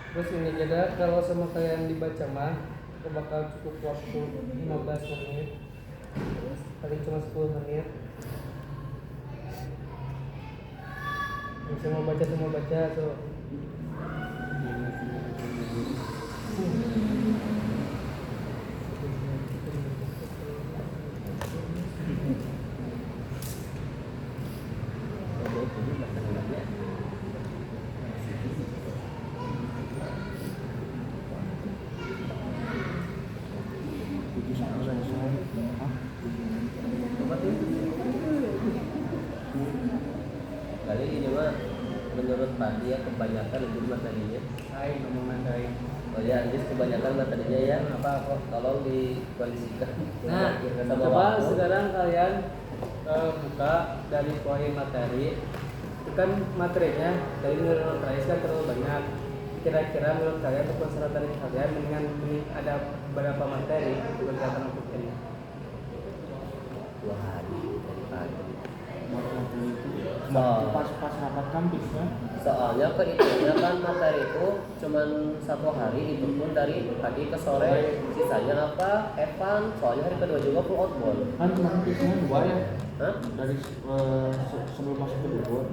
Terus ini jeda kalau sama kalian dibaca mah aku bakal cukup waktu 15 menit paling cuma 10 menit. Semua baca so kali ini mah menurut Pandi ya kebanyakan itu materinya. Aing ngomong materi. Oh ya, Andis kebanyakan materinya ya apa kok tolong dikondisikan. Nah, sama coba waktu. sekarang kalian buka dari poin materi. Itu kan materinya dari menurut Rais kan terlalu banyak. Kira-kira menurut kalian untuk persyaratan kalian dengan ada berapa materi untuk kegiatan untuk ini? Dua hari dari pagi. Pas rapat kampus kan. Soalnya kehitungannya kan materi itu cuman 1 hari, itu pun dari pagi ke sore. Sisanya apa? Evan. Soalnya hari kedua juga full outbound. Kan kemarin biasanya 2 ya. Hah? Dari sebelum masuk ke Bogor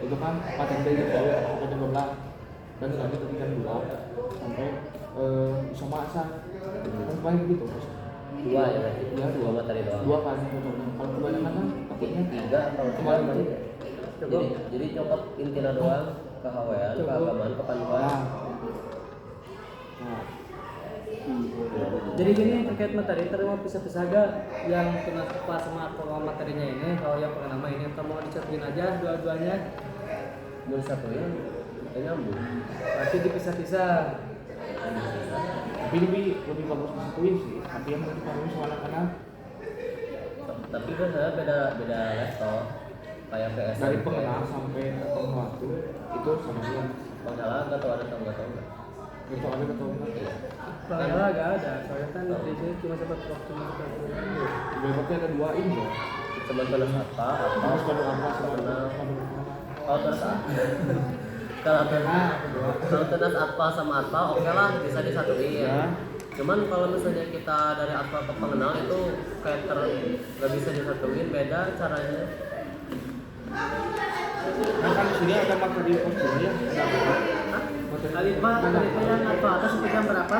itu kan paten dari sampai jam 12 dan nanti ketika 2 sampai bisa masak kan kemarin gitu. 2 ya berarti? Ya, 2 materi doang. 2 kan contohnya. Kalau kebanyakan kan takutnya 3 atau Kemarin cuma berarti. jadi cokot intina doang ke hawean, ke agamaan, ke panduan. Nah, Jadi gini terkait materi terima pisah-pisah aja yang tunas apa sama materinya ini. Kalau yang nama ini atau mau disatuin aja dua-duanya, Mun satunya itu nyambung. berarti dipisah-pisah. tapi lebih bagus disatuin sih. Tapi yang mau dipahami soalnya karena Tapi kan beda level. Kayak ke SMP. dari pengenal sampai ke pembantu itu sama dia. Masalah nggak tahu ada nggak tahu nggak. Itu ada ketemu kan. Kalau nggak ada, soalnya kan di sini cuma sempat waktu seperti itu. Berarti ada 2 ini loh. Cuma tulis apa? Harus pada apa Kenal. sebenarnya. Kalau tulis kalau tulis atpal sama atpal oke lah bisa disatuin. Ya. Cuman kalau misalnya kita dari atpal ke pengenal itu kayak nggak bisa disatuin, beda caranya. Nah kan di sini ada materi postur ya. Alipa yang apa atas sampai jam berapa?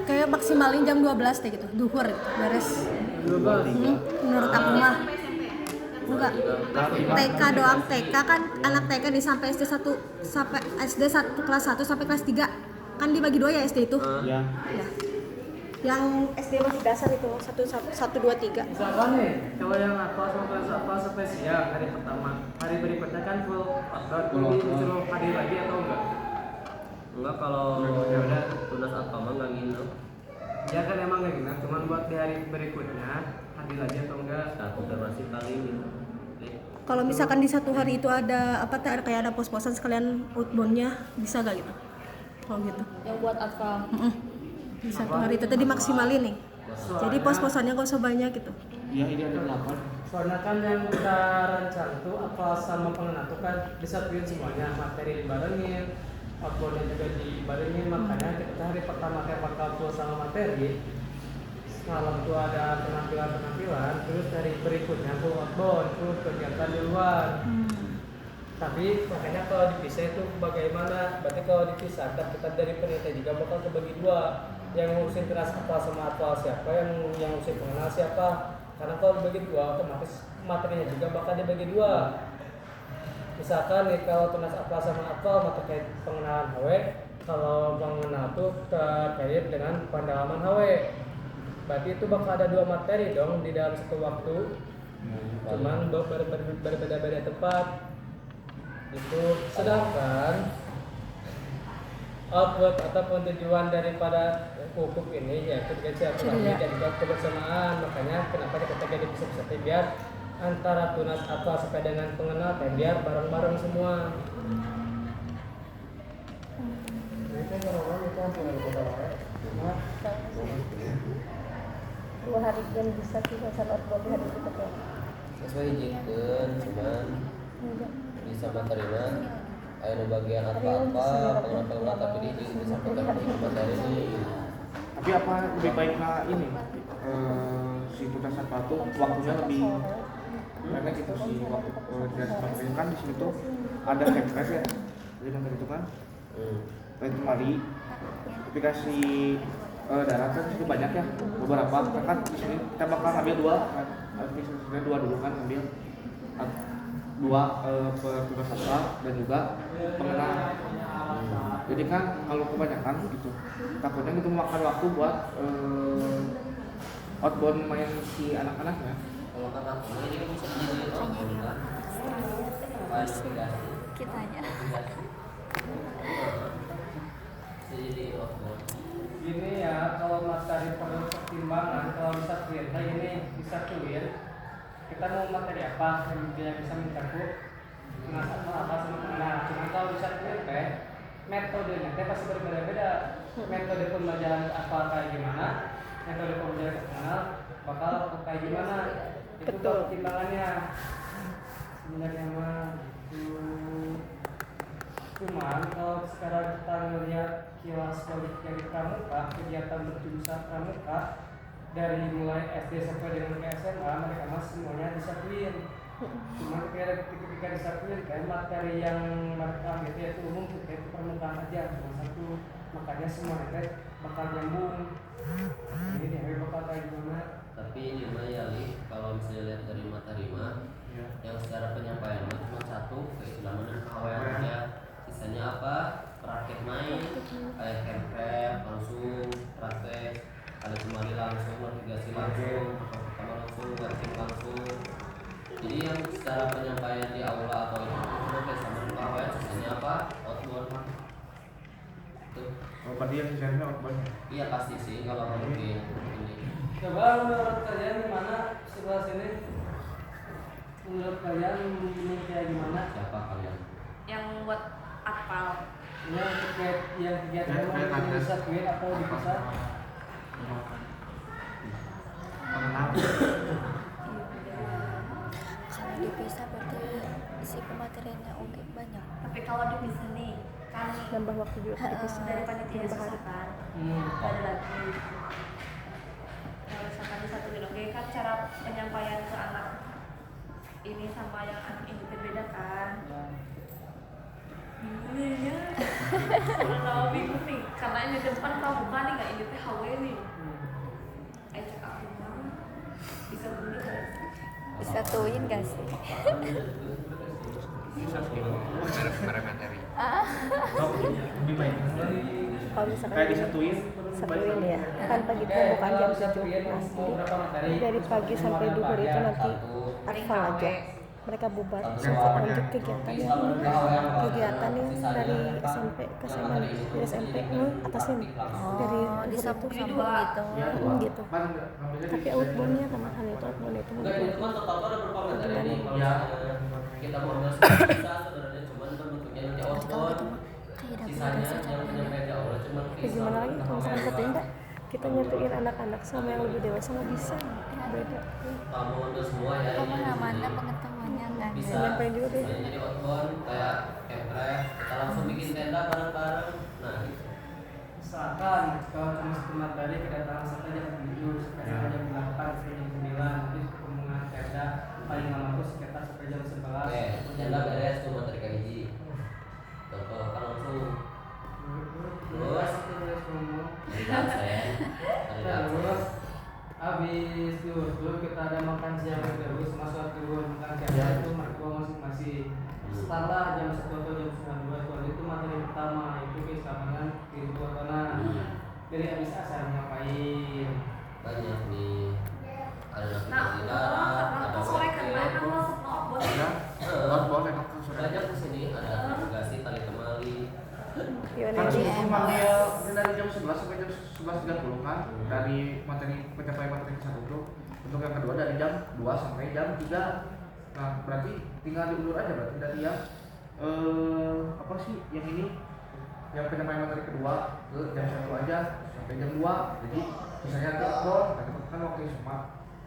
Kayak maksimalin jam 12 deh gitu, duhur gitu, beres. 12. Menurut aku mah enggak. TK doang, TK kan anak TK di sampai SD 1 sampai SD 1 kelas 1 sampai kelas 3 kan dibagi 2 ya SD itu. Ya. Ya. Yang SD masih dasar itu 1 2 3. Misalkan nih, kalau yang apa sama kelas apa sampai siang hari pertama, hari berikutnya kan full outdoor, jadi disuruh hadir lagi atau enggak? Enggak, kalau Ya udah. tunas atpal mah nggak nginep. Ya kan emang kayak gini, cuman buat di hari berikutnya hadir lagi atau enggak? Nah, konfirmasi kali gitu. Kalau misalkan di satu hari itu ada apa teh kayak ada pos-posan sekalian outbound-nya bisa gak gitu? Kalau gitu. Yang buat apa? Di satu hari itu tadi maksimalin nih. Jadi pos-posannya gak usah banyak gitu. Ya ini ada 8. Soalnya kan yang kita rancang tuh apa sama pengenal tuh kan disatuin semuanya, materi dibarengin, outboundnya juga dibarengin, makanya kita hari pertama kayak bakal full sama materi. Malam tuh ada penampilan, terus dari berikutnya full outbound, terus kegiatan di luar. Tapi makanya kalau dipisah itu bagaimana? Berarti kalau dipisahkan kita dari penelitian juga bakal kebagi 2. Yang ngurusin tunas apa sama atwal siapa, yang ngurusin pengenal siapa. Karena kalau dibagi 2 otomatis materinya juga bakal dibagi 2. Misalkan nih kalau tunas apa sama atwal mata terkait pengenalan HW, kalau pengenal tuh terkait dengan pendalaman HW. Berarti itu bakal ada 2 materi dong di dalam satu waktu. Cuman berbeda-beda tempat. Itu sedangkan output ataupun tujuan daripada pupuk ini yaitu silaturahmi dan juga kebersamaan. Makanya kenapa kita jadi bisa-bisa biar antara tunas atwal sampai dengan pengenal biar bareng-bareng semua. Dua hari jam bisa kita salat dua hari itu kan. Sesuai izin cuman bisa materinya aya bagian apa-apa pengenal tapi disampaikan di materi ini. Tapi apa lebih baik ini si putasan batu waktunya lebih karena gitu sih waktu dia seperti kan di sini tuh ada hempress ya, jadi kan itu kan lain kemari tapi kasih darat kan itu banyak ya beberapa kan di sini kita bakal ngambil dua kan sebenarnya dua dulu kan ngambil dua petugas satwa dan juga pengenal. Jadi kan kalau kebanyakan gitu takutnya gitu memakan waktu buat outbound main si anak-anaknya. Kalau kata aku ini kan bisa jadi outbound kan Kitanya. jadi outbound. Gini ya, kalau materi perlu pertimbangan, kalau bisa clear, nah ini bisa clear. Kita mau materi apa yang dia bisa mencakup ngasih apa sama pengenal. Cuma kalau bisa clear metodenya pasti berbeda-beda. Metode pembelajaran apa kayak gimana, metode pembelajaran pengenal bakal kayak gimana. Itu pertimbangannya. Sebenarnya mah cuman kalau sekarang kita melihat kilas balik yang di pramuka, kegiatan berjurusan pramuka dari mulai SD sampai dengan ke SMA mereka masih semuanya disatuin. Cuman ketika disatuin kan materi yang mereka ambil itu umum itu permukaan aja cuma satu, makanya semua itu bakal nyambung. Jadi dia bakal kayak gimana? Tapi ini mah ya Li, kalau misalnya lihat dari materi mah yang secara penyampaian mah cuma satu keislaman dan kawan ya. Sisanya apa? Praktek main, kayak campfire langsung, praktek kali kembali langsung, navigasi langsung, pertama langsung, working langsung. Jadi yang secara penyampaian di aula atau itu cuma keislaman dan kawan, sisanya apa? Outbound. Tuh. Oh, berarti yang sisanya outbound. Iya pasti sih kalau mungkin ini. Coba menurut kalian gimana sebelah sini? Menurut kalian ini kayak gimana? Siapa kalian? Yang buat apal Yang terkait yang kegiatan mau disatuin atau dipisah? Pengenal. Kalau dipisah berarti isi pemateriannya oke banyak. tapi kalau dipisah nih kan Nambah waktu juga dipisah. dari panitia Nambah hari. susah kan ada lagi kalau misalkan disatuin oke kan cara penyampaian ke anak ini sama yang anak ini berbeda kan bingung nih ya kalau bingung nih karena ini depan pramuka nih nggak ini teh HW nih cek aku mah bisa bunyi kan Disatuin gak sih? materi. Lebih baik. Kalau misalkan Kayak disatuin. satuin ya, kan pagi itu bukan jam 7. Nah, jadi dari pagi sampai duhur itu nanti arfal aja. Mereka bubar, lanjut kegiatannya. Kegiatan yang dari SMP ke SMA, dari SMP atasnya nih. Dari Disambung itu sambung gitu. gitu. Tapi outboundnya tambahan itu outbound itu Enggak, itu kan total ada berapa materi nih? Kalau Ya. kita mau nggak bisa sebenarnya cuman kan bentuknya nanti Kalau outbound. gitu mah kayak dapur Sisanya biasa yang caranya. penyampaian di aula cuman Ya gimana lagi kalau misalkan satuin enggak, kita nyatuin anak-anak sama yang lebih dewasa nggak bisa, beda. Kalau mau ngambil semua ya ini Pemahamannya, pengetahuannya kan. bisa. Nyampein juga deh. Bisa jadi outbound kayak campfire, kita langsung bikin tenda bareng-bareng. Nah, gitu. Misalkan kalau cuma satu materi kedatangan satu jam 7 sampai jam 8 sampai jam 9 nanti pertemuan tenda paling lama tuh sekitar sampai jam 11. Oke, tenda beres tuh materi kahiji. Contoh kan langsung Terus terus ngomong. dari absen, dari absen. Terus habis dulu kita ada makan siang terus masuk dulu makan siang itu mertua masing-masing. Setelah jam 1 atau jam 9 itu materi pertama itu keistimewaan di suasana. Jadi habis asal ngapain? Banyak nih. Ada nah navigasi darat, ada sore kan main webcam. awal semua bos Ya. Outbound enak tuh sore. Banyak di sini ada navigasi tali temali. Kan Pionir itu ngambil dari jam 11 sampai jam 11.30 kan dari materi pencapaian materi ke-1 itu. Untuk yang kedua dari jam 2 sampai jam 3. Nah, berarti tinggal diulur aja berarti dari yang apa sih yang ini yang pencapaian materi kedua ke jam 1 aja sampai jam 2. Jadi misalnya nanti outbound, nanti kan waktu SMA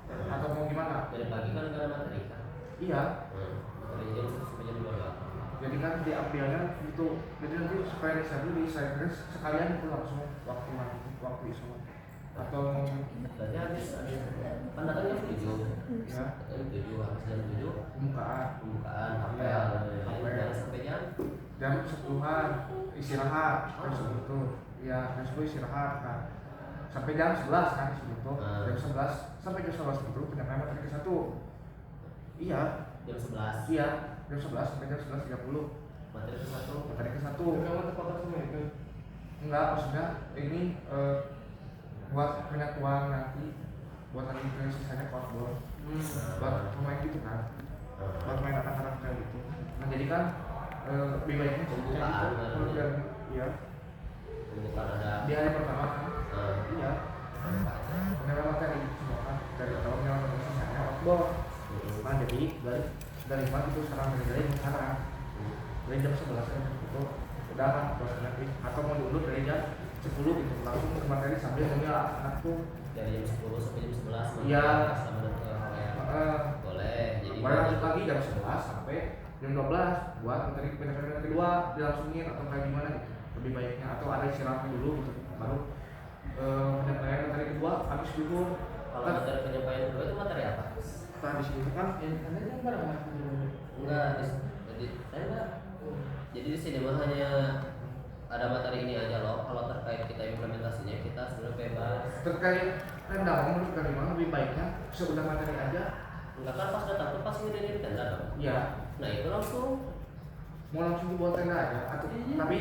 atau mau gimana? Dari pagi kan ada materi kan. Iya. Materi jam 1 sampai jam 2. jadi kan diambilnya gitu, jadi nanti supaya reschedule di saya sekalian itu langsung waktu isoman atau berarti habis kan datangnya jam 7 ya habis jam 7 pembukaan apel sampai jam 10-an istirahat jam 10 tuh ya jam 10 istirahat kan sampai jam 11 kan di situ tuh jam 11 sampai jam 11 itu penyampaian materi ke 1 iya jam 11 iya jam 11 sampai jam 11.30 materi ke 1 kamu tepat semua itu. enggak maksudnya ini buat penyatuan nanti buat nanti ke sisanya outdoor buat pemain gitu kan buat main anak-anak kayak gitu nah jadi kan lebih baiknya Pembukaan, dan iya pembukaan ada di hari pertama kan iya penyampaian materi semua kan dari awal penyampaian materi sisanya outdoor nah jadi dari mana itu sekarang dari sekarang dari jam 11 itu udah kan nanti atau mau diundur dari jam 10 gitu langsung ke materi sambil ngomongin anak tuh dari jam 10 sampai jam 11 iya sama ke boleh jadi baru lanjut lagi jam 11 sampai jam 12 buat materi penyampaian kedua dilangsungin atau kayak gimana gitu lebih baiknya atau ada istirahatnya dulu gitu baru penyampaian materi kedua habis dulu kalau materi penyampaian kedua itu materi apa? nah di sini kan Enggak, jadi saya enggak. Jadi di sini mah hanya ada materi ini aja loh. Kalau terkait kita implementasinya kita sebenarnya bebas. terkait rendang menurut kalian lebih baiknya sudah materi aja Enggak kan pas datang tuh pas ngadain di tenda dong. iya Nah itu langsung mau langsung dibuat tenda aja atau tapi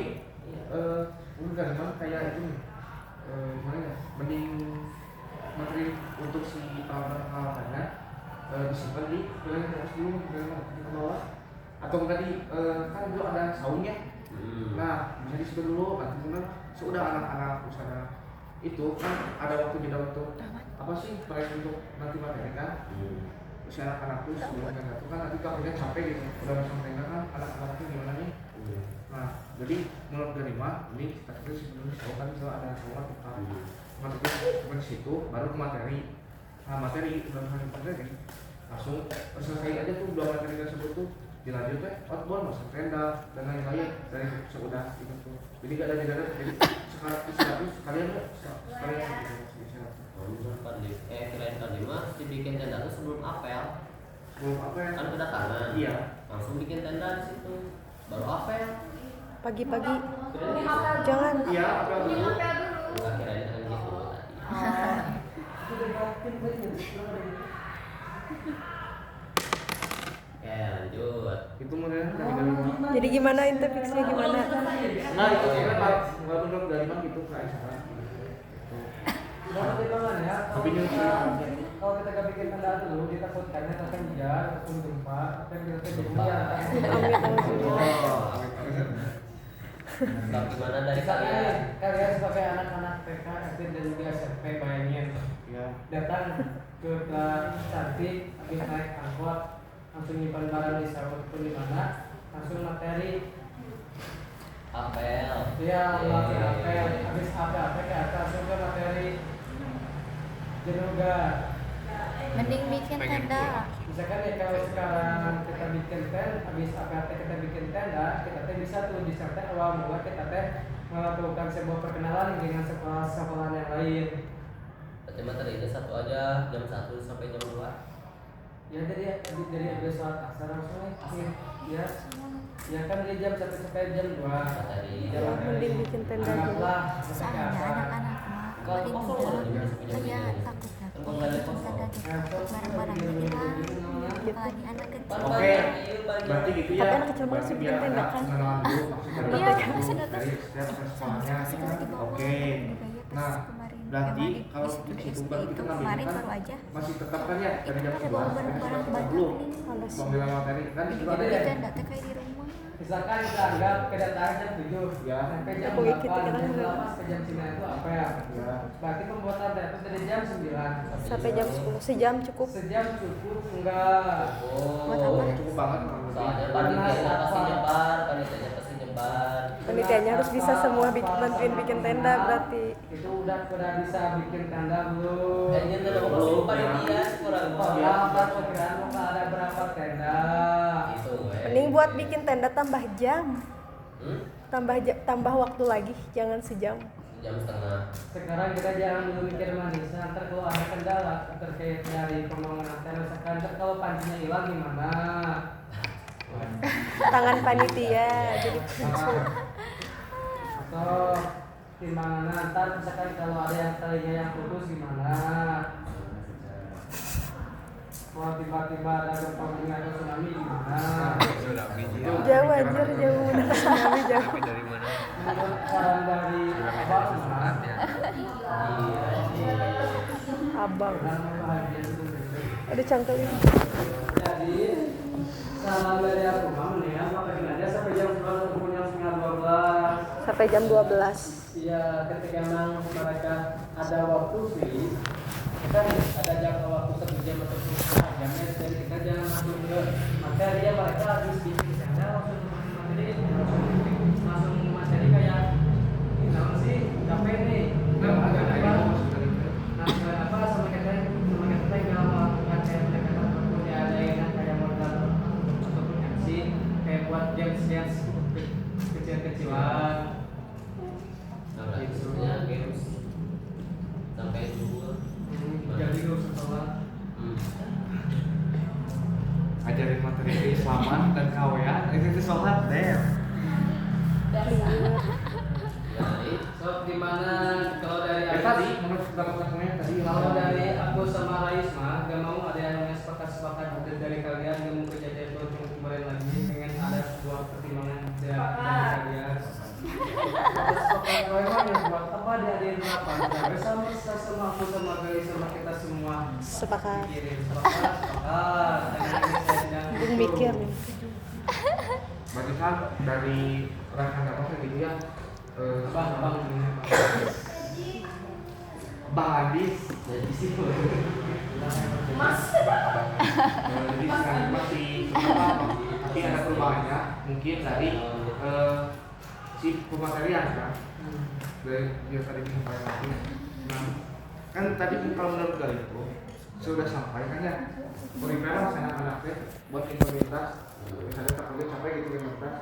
menurut kalian kayak itu nih gimana ya mending materi untuk si peralatan-peralatannya disimpan di pilar atas dulu di bawah atau tadi kan dulu ada saungnya nah bisa disimpan dulu nanti kemudian sudah anak-anak usaha itu kan ada waktu jeda untuk apa sih proyek untuk nanti materi kan si anak-anak tuh sebelum tenda itu kan nanti kalau capek gitu udah langsung tenda kan anak-anaknya gimana nih nah jadi menurut dari mah ini kita sebelum tahu kan itu ada sholat kita nanti ke situ baru ke materi. Nah materi udah materi langsung selesai aja tuh dua materi tersebut tuh dilanjut outbound masuk tenda dan lain-lain dari sudah itu tuh jadi gak ada jeda jadi sekarang sekalian kirain tadi mah dibikin tenda tuh sebelum apel belum apa ya kan kedatangan iya langsung bikin tenda di situ baru apel Pagi-pagi kirain gitu jangan. iya apa dulu enggak kirain kan gitu tadi Oke lanjut itu modelnya dari mana Jadi gimana interfixnya gimana? nah itu nggak menurut dari mana gitu kayak salah Kalau pertimbangan ya, tapi ini kalau kita gak bikin tenda dulu, ditakutkannya akan hujan ataupun gempa, dan kita jadi Nah, gimana dari kalian? Kalian sebagai anak-anak TK, SD dan juga SMP bayangin ya datang ke kelas cantik, habis naik angkot, langsung nyimpan barang di sahabat ataupun di mana, langsung materi. Apel Dia ulangi apel, habis apel ke atas, langsung ke materi. Juga Mending bikin tenda. misalkan ya kalau sekarang kita bikin tenda, habis APT kita bikin tenda, kita teh bisa tuh disertai awal mula kita teh melakukan sebuah perkenalan dengan sekolah-sekolah yang lain. berarti materi ini satu aja jam 1 sampai jam 2 Ya dari ada sholat asar langsung ya ya kan dari jam 1 sampai jam 2 materi Mending bikin tenda dulu. anggaplah Soalnya anak-anak mah kalau paling kosong muda. juga sampai jam Ya 3 takutnya kan nggak ada kosong barang-barangnya hilang. Apalagi anak kecil. Oke, berarti gitu ya. Tapi anak kecil masih bikin tenda kan? Pengenalan dulu maksudnya Iya, dari masih datang. dari setiap sekolahnya. Oke. Nah, berarti kalau di situ kan kita kemarin ngambil baru kan aja. masih tetap kan ya dari jam Ada 11 bawa sampai jam barang-barang 11 banyak belum. nih. Pengambilan materi kan di situ ada Jadi ya. tenda teh kayak di rumah. misalkan kita anggap kedatangan jam 7 Ya. sampai jam Pokoknya 8 kita kan jam nggak- 8 sampai jam 9 itu apa ya? Ya. Berarti pembuatan tenda itu dari jam 9 Sampai jam 10 sejam cukup. sejam cukup enggak Buat apa? oh Cukup banget kurang lebih. soalnya panitia pasti nyebar lebar. Panitianya harus bisa semua bantuin bikin tenda berarti. Itu udah bisa bikin tenda belum? Kayaknya udah belum panitia kurang Ya, perkiraan mau ada berapa tenda? itu Mending buat bikin tenda tambah jam. Tambah waktu lagi, jangan sejam. jam setengah. Sekarang kita jangan dulu mikir manis. Ntar kalau ada kendala terkait dari pembangunan tenda, misalkan ntar kalau pancinya hilang gimana? Tangan panitia jadi kunci. Atau timbangan ntar misalkan kalau ada yang talinya yang putus gimana? Kalau tiba-tiba ada gempa bumi atau tsunami gimana? Jauh anjir, jauh udah tsunami jauh. Menurut saran dari Abang gimana? Abang. Dan bahagia itu. Ada cangkelin. Jadi saran dari aku mah mendingan makan aja sampai jam 11 ataupun jam setengah 12. Sampai jam 12. Iya, ketika memang mereka ada waktu sih, kita ada jangka waktu 1 jam atau setengah jamnya, jadi kita jangan langsung ke materi ya, mereka habis bikin tenda langsung langsung materi kayak ini apa sih capek nih, nggak apa sama kita nggak melakukan kayak mereka ataupun ya ada yang kayak modal ataupun MC kayak buat games kecil-kecilan. Sebenarnya games sampai zuhur. Jadi gak usah sholat. Ajarin materi keislaman dan kawean itu sholat deh. So dimana kalau dari aku Tadi menurut semuanya tadi kalau dari aku sama Raisma gak mau ada yang sepakat dari kalian gak mau kejadian itu kemarin lagi dengan ada sebuah pertimbangan dari kalian. Terus buat apa diadain berapa? Sama aku sama Gali sama kita semua. Sepakat. Pikirin sepakat. Belum mikir nih. berarti kan dari rekan apa gitu ya, Bang. Bang Adis Jadi sih jadi sekarang masih tapi ada perubahannya mungkin dari si pematerian kan dari dia tadi disampaikan lagi. Nah kan tadi kalau menurut Gali itu sudah sampai kan ya prepare saya anak-anaknya buat implementasi misalnya tak sampai gitu implementasi.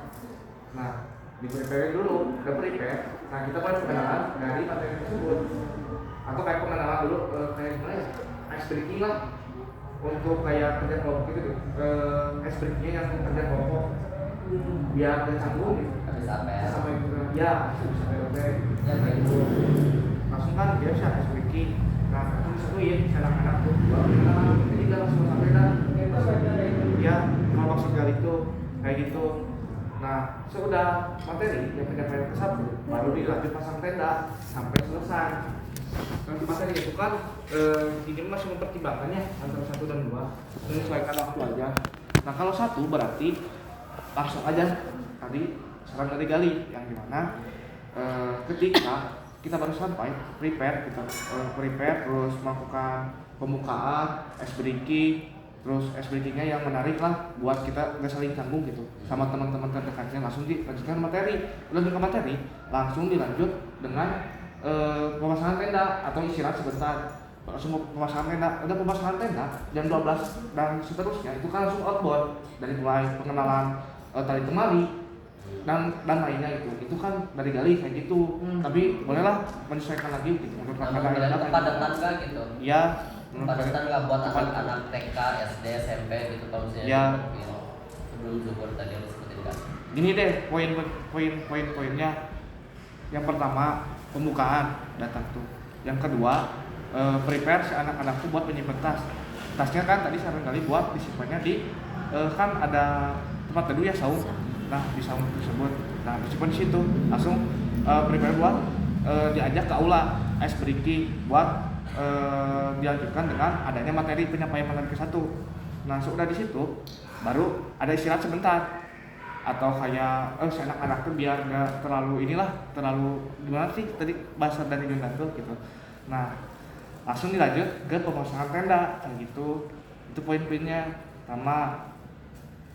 Nah di prepare dulu, udah prepare. Nah kita mulai pengenalan dari materi tersebut atau kayak pengenalan dulu kayak gimana ya, ice breaking lah untuk kayak kerja kelompok gitu deh, ice breakingnya yang kerja kelompok biar gak canggung gitu. Sampai ya sampai ya kayak gitu langsung kan biasa ice breaking. Nah itu disatuin anak-anak tuh jadi gak langsung sampai dah ya kalau maksud Gali itu kayak gitu. Nah, sudah materi yang penyampaian ke 1 baru dilanjut pasang tenda sampai selesai. Nanti materi itu kan ini masih mempertimbangkannya antara 1 dan 2 menyesuaikan waktu aja. Nah, kalau 1 berarti langsung aja tadi saran dari Gali yang dimana ketika kita baru sampai prepare terus melakukan pembukaan, ice breaking, terus SBK-nya yang menarik lah buat kita nggak saling canggung gitu sama teman-teman terdekatnya. Langsung dilanjutkan materi, langsung dilanjut dengan pemasangan tenda atau istirahat sebentar. Langsung pemasangan tenda, udah pemasangan tenda jam 12 dan seterusnya itu kan langsung outbound dari mulai pengenalan tali temali dan lainnya itu kan dari Gali kayak gitu. Tapi bolehlah menyesuaikan lagi gitu menurut ada kepadatan kan gitu. Iya. Padahal nggak buat anak-anak TK, SD, SMP gitu kalau misalnya ya. Sebelum zuhur tadi yang disebutin kan. Gini deh poin-poinnya. Yang pertama pembukaan datang tuh. Yang kedua prepare si anak-anak tuh buat menyimpan tas. Tasnya kan tadi saran kali buat disimpannya di kan ada tempat teduh ya saung. Nah di saung tersebut, nah disimpan di situ langsung prepare buat diajak ke aula ice breaking buat dilanjutkan dengan adanya materi penyampaian materi ke 1. Nah sudah di situ baru ada istirahat sebentar atau kayak anak-anak tuh biar nggak terlalu terlalu gimana sih tadi bahasa dari Yunda tuh gitu. Nah langsung dilanjut ke pemasangan tenda kayak gitu. Itu poin-poinnya. Pertama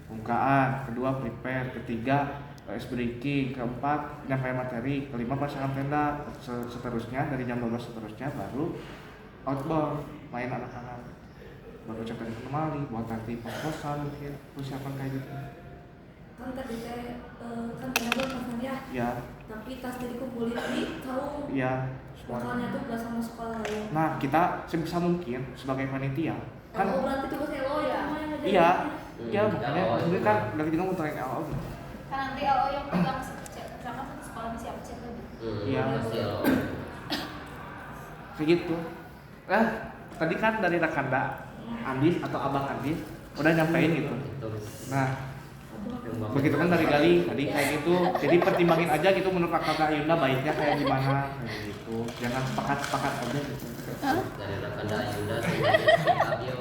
pembukaan, kedua prepare, ketiga ice breaking, keempat penyampaian materi, kelima pasangan tenda, seterusnya dari jam 12 seterusnya baru outbound main anak-anak, baru cek dari anomali buat nanti pos-posan mungkin persiapan kayak gitu. Kan tadi teh kan tenda pasan ya. Tapi tas tadi kumpulin di tahu. Iya. Soalnya tuh gak sama sekolah lain. Nah kita sebisa mungkin sebagai panitia kan. Oh berarti tugas LO ya? Iya. Iya makanya ini kan dari kita mau tanya LO. Kan nanti LO yang pegang misalkan satu sekolah siapa siapa gitu. Iya. Pasti LO. Kayak gitu. Tadi kan dari Rakanda, Andis atau Abang Andis udah nyampein gitu. Nah, begitu kan dari Gali tadi kayak gitu. Jadi pertimbangin aja gitu menurut Kakak Yunda baiknya kayak gimana kayak gitu. Jangan sepakat aja gitu. Dari Rakanda Yunda semuanya ayo.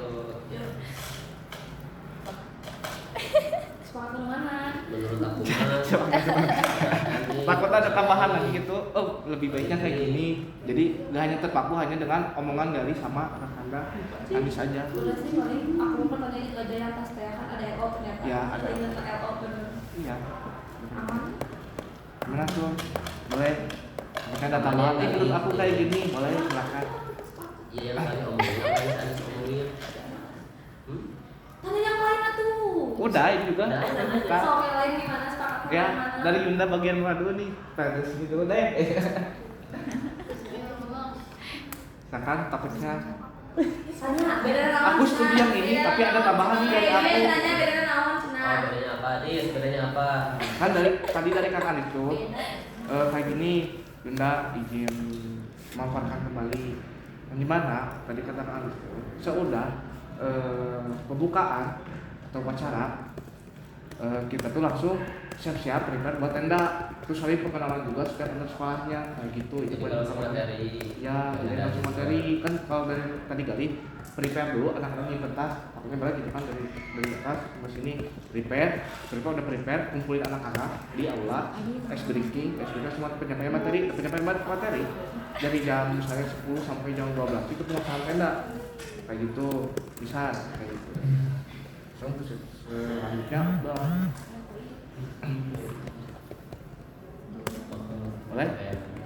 Sekolah mana? Menurut aku mah Takut ada tambahan lagi gitu. Oh, lebih baiknya kayak gini. Jadi gak hanya terpaku hanya dengan omongan Gali sama Rakanda, Andis saja. Udah sih paling aku pertanyaan itu aja yang pas teh kan ada LO ternyata. Ya, ada. Ingat LO bener. Iya. Aman. Gimana tuh? Boleh. Mungkin ada tambahan lagi menurut aku kayak gini. Boleh silakan. iya yang tadi omongin apa yang tadi omongin. Tanya yang lain atuh. Udah ini juga. Udah, Buka. Soal yang lain gimana sepakat Ya, mana? dari Yunda bagian mana dulu nih? Dari sini dulu deh. Misalkan takutnya Tanya beda naon. aku setuju yang ini, tapi ada tambahan nih dari aku. Tanya beda naon cenah. Oh, bedanya apa? Dis, bedanya apa? Kan tadi dari kakak itu kayak gini, Yunda izin memaparkan kembali. Yang dimana tadi kata kakak itu seudah pembukaan atau upacara kita tuh langsung siap-siap prepare buat tenda, terus hari perkenalan juga setiap anak sekolahnya kayak gitu. Jadi kalau sama materi Ya, jadi langsung materi kan kalau dari tadi kali prepare dulu anak-anak yang kertas, takutnya balik gitu kan dari kertas ke sini prepare udah prepare, kumpulin anak-anak di aula, ice breaking semua penyampaian materi dari jam misalnya 10 sampai jam 12 itu penguasaan tenda kayak gitu bisa kayak gitu. Terus selanjutnya udah boleh,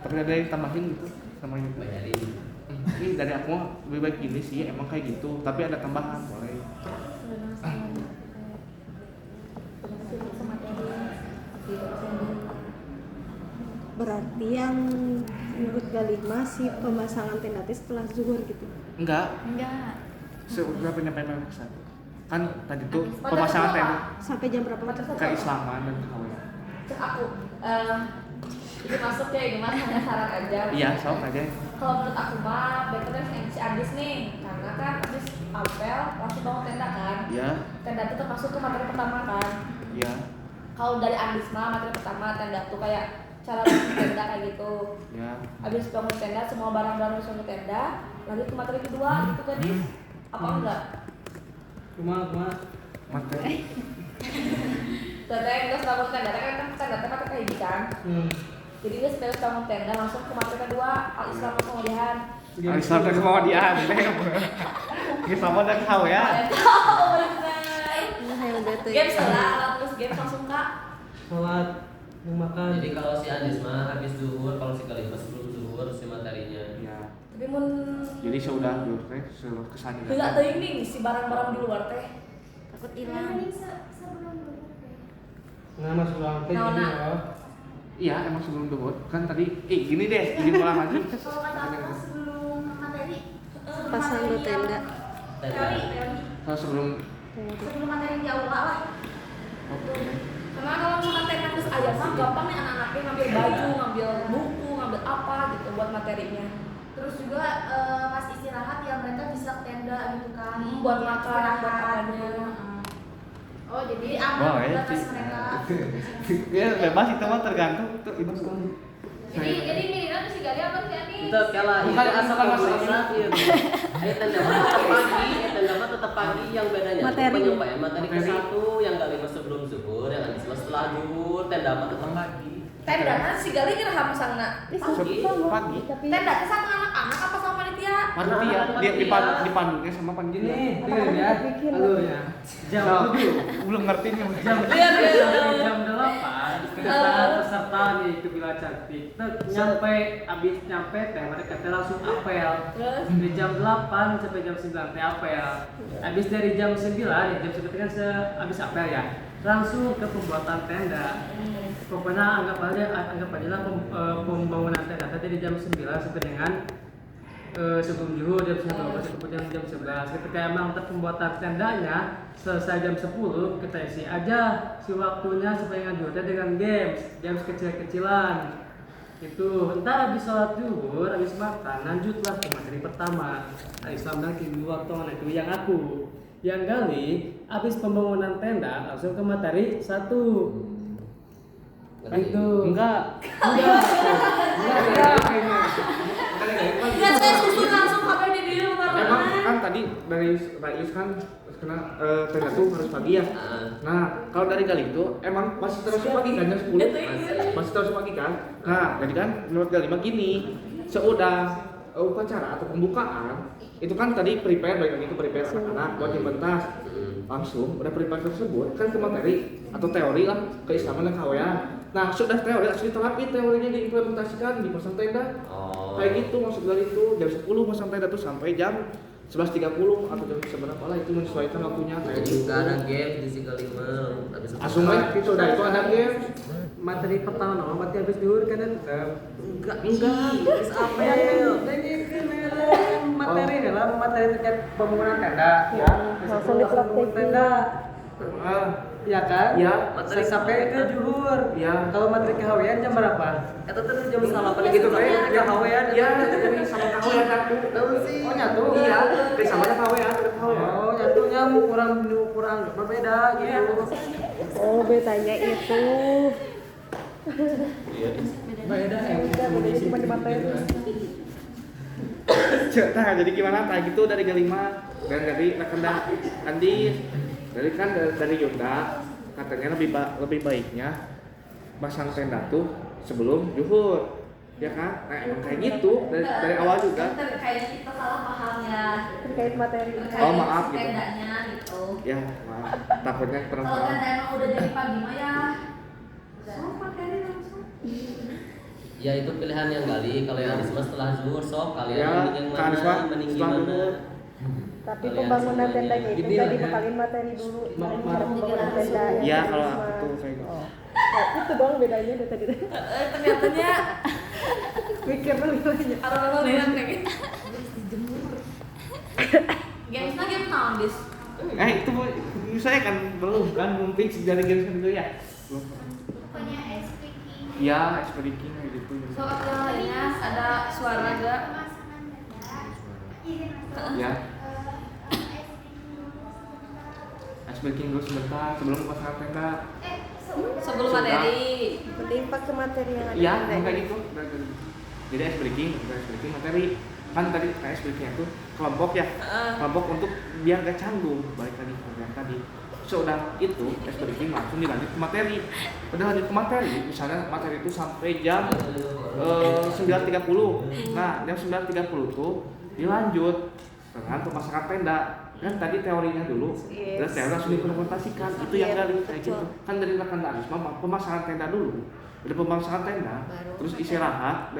tapi ada yang tambahin gitu sama itu. bayarin. Ini dari aku mah lebih baik gini sih, emang kayak gitu. Tapi ada tambahan, boleh. Berarti yang menurut Galima si pemasangan tenda teh setelah zuhur gitu. Enggak, Enggak. sudah penyampaian pesan. Kan tadi tuh pemasangan tenda Sampai jam berapa? keislaman dan KW. Cek aku itu masuk ya ini mas hanya saran aja. Iya, sok aja. Kalau menurut aku mah better si Andis nih, karena kan Andis apel langsung bangun tenda kan. Iya, Tenda itu termasuk tuh materi pertama kan. iya, Kalau dari Andis mah materi pertama tenda tuh kayak cara bangun tenda kayak gitu. iya. Habis bangun tenda semua barang-barang langsung ke tenda, lanjut ke materi kedua gitu kan Dis. Apa enggak? Cuma Materi. Tenda yang kita bangun tenda kan tenda tempat kayak gitu kan. Jadi dia setelah bangun tenda langsung ke materi kedua al-Islam kemudian. Alisal dan kemudian. Ini sama dan KW ya. Oh benar. Nah, yang udah tuh. Game salah, alat terus game langsung kak. sholat makan. Jadi kalau si Andis mah habis zuhur, kalau si Galima sebelum zuhur si materinya. Iya. Tapi mun Jadi sudah dulu teh seluruh kesannya. enggak teuing nih si barang-barang di luar teh. Takut hilang. Nah, masuk ruang teh Nah, gini nah. loh. Iya, emang sebelum dulu kan tadi gini deh, jadi ulang lagi. Kalau kata aku sebelum materi, Pasang dulu tenda. Teori. Kalau sebelum sebelum materi di aula lah. oke. Karena kalau misalkan tenda terus aja mah gampang nih anak-anaknya ngambil baju, ngambil buku, ngambil apa gitu buat materinya. Terus juga pas istirahat ya mereka bisa ke tenda gitu kan. Buat makan, buat apanya. Oh jadi aman Boleh buat sih. mereka. Ya bebas itu mah tergantung tuh itu tuh. Jadi minimal si Gali apa sih Ani? Itu kalah Bukan, itu asal bukan masalah masalah. terakhir. Ayo tenda mah tetap pagi, tenda mah tetap pagi yang bedanya Materi. penyampaian materi ke Materi. satu yang Galima sebelum zuhur, yang Andis mah setelah zuhur, tenda mah tetap pagi. Tenda kan si Gali ngeraham sana. Pagi. Pagi. Tenda itu sama anak-anak apa sama panitia? Panitia dia dipandunya sama panitia. Ini dengar ya alurnya. Jam Nah, belum ngerti nih. jam Iya, iya, iya. jam 8 kedatangan peserta nih ke Villa Cantik. Abis nyampe teh mereka teh langsung apel. Dari jam 8 sampai jam 9 teh apel. Abis dari jam 9 ya jam 9 kan abis apel ya. Langsung ke pembuatan tenda. Pokoknya anggap aja lah pembangunan tenda tadi jam 9 sampai dengan sebelum zuhur jam 11 kemudian jam 11. Ketika emang pembuatan tendanya selesai jam 10, kita isi aja si waktunya supaya ngajutin dengan games kecil-kecilan. Itu entar habis sholat zuhur, habis makan, lanjutlah ke materi pertama. Islam lagi dua waktu itu yang aku yang gali habis pembangunan tenda langsung ke materi 1. Itu enggak Enggak, saya susun langsung HP di dulu Emang kan tadi dari Rais kan kena tenda tuh harus pagi ya. Nah, kalau dari Gali itu emang masih terus pagi kan jam 10. Masih terus pagi kan. Nah, jadi kan menurut Gali mah gini, seudah upacara atau pembukaan itu kan tadi prepare baik lagi itu prepare anak-anak buat yang pentas. Langsung udah prepare tersebut kan ke materi atau teori lah keislaman dan kawean. Nah, sudah teori langsung diterapin, teorinya diimplementasikan di pasang tenda. Kayak gitu maksud Gali itu jam 10 pasang tenda tuh sampai jam 11.30 atau jam seberapa lah itu menyesuaikan waktunya kayak Jadi gitu. nggak ada game di si kelima. Langsung aja itu udah itu ada game. materi pertama materi habis zuhur kan Enggak. habis apel materi dalam materi terkait pembangunan tenda ya Langsung dipraktekin. tenda ya kan Ya. materi sampai ke zuhur Ya. kalau materi kehawean jam berapa itu tuh jam sama Iya, gitu iya. kayak kehawean Ya, jadi sama kawean nyatu. oh nyatu Iya, dari sama kawean, oh nyatunya kurang berbeda gitu Oh, betanya itu. beda Enggak, bedanya cuma di materi. Nah, jadi gimana? Nah, gitu dari Galima dan dari Rakenda Andi dari Yunda katanya lebih baiknya pasang tenda tuh sebelum zuhur. Ya kan? Nah, emang kayak gitu dari awal juga. Kayaknya kita salah paham ya. Terkait materi. Oh, maaf gitu. Tendanya gitu. Ya, maaf. Takutnya kurang Kalau paham. tenda emang udah dari pagi mah ya. Oh, materi langsung. Ya itu pilihan yang Gali. Kalau yang Arisma setelah zuhur sok kalian Ya, mending yang Kak Arisma mana, mending setelah gimana? zuhur. Tapi Kalian pembangunan semuanya. tendanya itu Gini jadi lah, ya. bekalin materi dulu. Cara Maaf. pembangunan tenda yang Ya, dari kalau Risma. aku tuh kayak gitu. Oh. Nah, itu dong bedanya dari tadi. Ternyatanya Mikir dulu aja. kalau lihat kayak gitu. Gamesnya game naon dis? Itu saya kan belum fix dari games dulu ya. Pokoknya speaking. Ya, speaking kayak gitu. Soalnya ada suara juga. Ya. Speaking dulu sebentar sebelum pasang tenda. Sebelum Sudah. materi. Mending pakai materi yang ada. Iya, di tenda. kayak gitu. Jadi ice breaking materi kan tadi ice breaking itu kelompok ya, kelompok untuk biar gak canggung. Balik lagi ke yang tadi. Sudah itu ice breaking langsung dilanjut ke materi. Udah lanjut ke materi, misalnya materi itu sampai jam 9.30. Nah, jam 9.30 tuh dilanjut dengan pemasangan tenda. Kan tadi teorinya dulu, dan teori langsung diimplementasikan. Itu yang dari kayak gitu. Kan dari rekan Arisma pemasangan tenda dulu. Udah pemasangan tenda, terus istirahat,